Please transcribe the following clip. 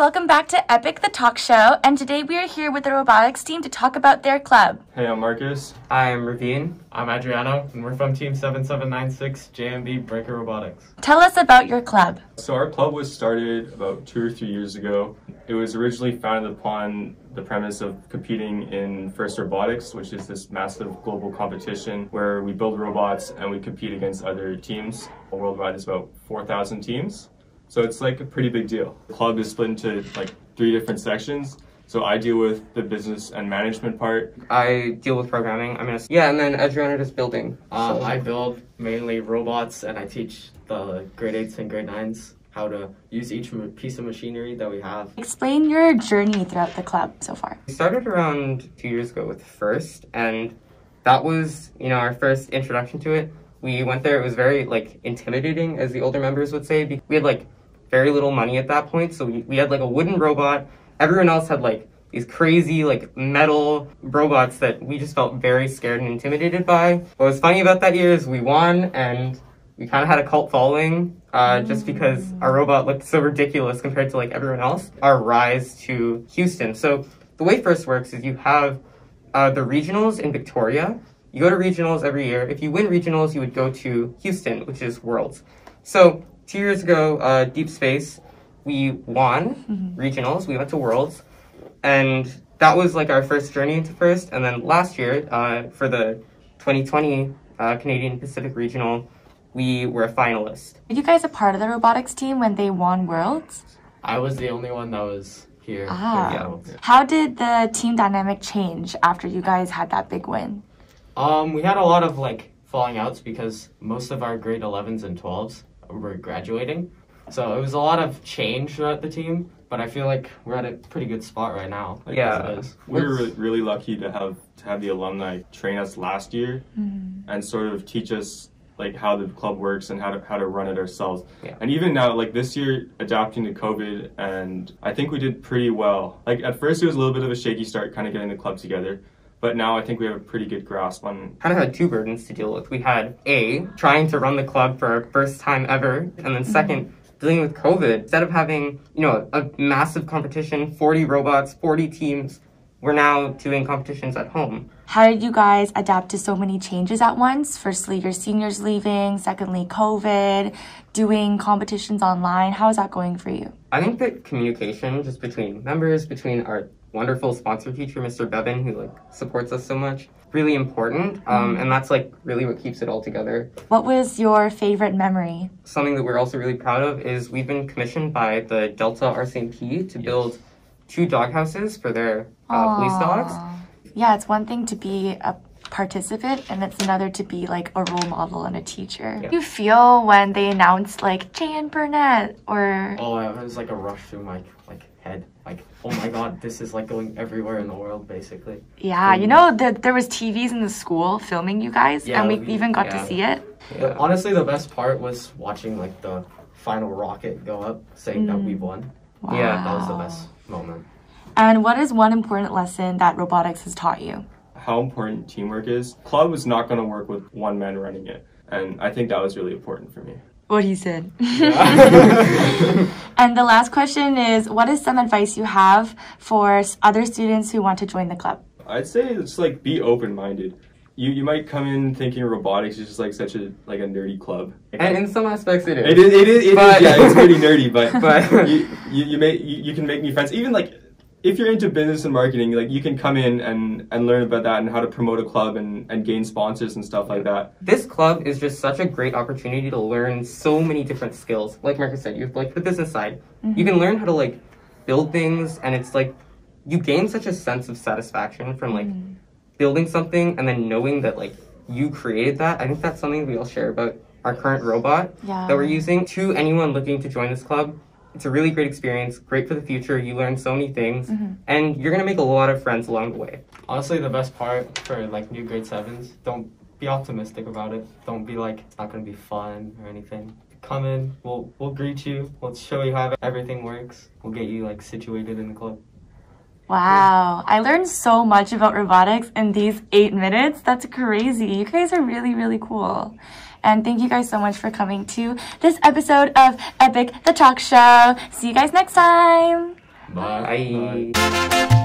welcome back to Epic the Talk Show, and today we are here with the robotics team to talk about their club. Hey, I'm Marcus. I'm Ravine. I'm Adriano, and we're from Team 7796 JMB Breaker Robotics. Tell us about your club. So our club was started about 2 or 3 years ago. It was originally founded upon the premise of competing in FIRST Robotics, which is this massive global competition where we build robots and we compete against other teams. Worldwide is about 4,000 teams. So it's like a pretty big deal. The club is split into like 3 different sections. So I deal with the business and management part. I deal with programming. And then Adriano does building. I build mainly robots, and I teach the grade 8s and grade 9s how to use each piece of machinery that we have. Explain your journey throughout the club so far. We started around 2 years ago with FIRST, and that was, our first introduction to it. We went there, it was very intimidating, as the older members would say. We had very little money at that point, so we had a wooden robot. Everyone else had these crazy metal robots that we just felt very scared and intimidated by. What was funny about that year is we won, and we kind of had a cult following just because our robot looked so ridiculous compared to everyone else. Our rise to Houston. So the way FIRST works is you have the regionals in Victoria. You go to regionals every year. If you win regionals, you would go to Houston, which is Worlds. So 2 years ago, Deep Space, we won regionals. We went to Worlds, and that was our first journey into FIRST. And then last year, for the 2020 Canadian Pacific Regional, we were a finalist. Were you guys a part of the robotics team when they won Worlds? I was the only one that was here. How did the team dynamic change after you guys had that big win? We had a lot of falling outs because most of our grade 11s and 12s were graduating. So it was a lot of change throughout the team, but I feel like we're at a pretty good spot right now. We were really lucky to have the alumni train us last year and sort of teach us how the club works and how to run it ourselves. And even now, this year, adapting to COVID, and I think we did pretty well. At first, it was a little bit of a shaky start, kind of getting the club together. But now I think we have a pretty good grasp on... Kind of had 2 burdens to deal with. We had A, trying to run the club for our first time ever, and then second, dealing with COVID. Instead of having, a massive competition, 40 robots, 40 teams, we're now doing competitions at home. How did you guys adapt to so many changes at once? Firstly, your seniors leaving, secondly, COVID, doing competitions online. How is that going for you? I think that communication just between members, between our wonderful sponsor teacher, Mr. Bevan, who supports us so much, really important. And that's really what keeps it all together. What was your favorite memory? Something that we're also really proud of is we've been commissioned by the Delta RCMP to build 2 doghouses for their police dogs. Yeah, it's one thing to be a participant, and it's another to be a role model and a teacher. Yeah. You feel when they announced Jan Burnett or... Oh, it was a rush through my head. Oh my god, this is going everywhere in the world, basically. Yeah, there was TVs in the school filming you guys, and we even got to see it. Yeah. Honestly, the best part was watching the final rocket go up, saying that we won. Wow. Yeah, that was the best moment. And what is one important lesson that robotics has taught you? How important teamwork is. Club is not going to work with one man running it. And I think that was really important for me. What he said. And the last question is, what is some advice you have for other students who want to join the club? I'd say it's be open-minded. You might come in thinking robotics is just such a nerdy club. And in some aspects it is. It is, yeah, it's pretty nerdy, but you can make new friends. Even if you're into business and marketing, you can come in and learn about that and how to promote a club and gain sponsors and stuff like that. This club is just such a great opportunity to learn so many different skills. Like Marcus said, you have the business side. You can learn how to build things, and it's you gain such a sense of satisfaction from building something and then knowing that you created that. I think that's something we all share about our current robot that we're using. To anyone looking to join this club, it's a really great experience, great for the future. You learn so many things, and you're going to make a lot of friends along the way. Honestly, the best part for new grade 7s, don't be optimistic about it. Don't be it's not going to be fun or anything. Come in, we'll greet you, we'll show you how everything works. We'll get you situated in the club. Wow, I learned so much about robotics in these 8 minutes. That's crazy. You guys are really, really cool. And thank you guys so much for coming to this episode of Epic the Talk Show. See you guys next time. Bye. Bye.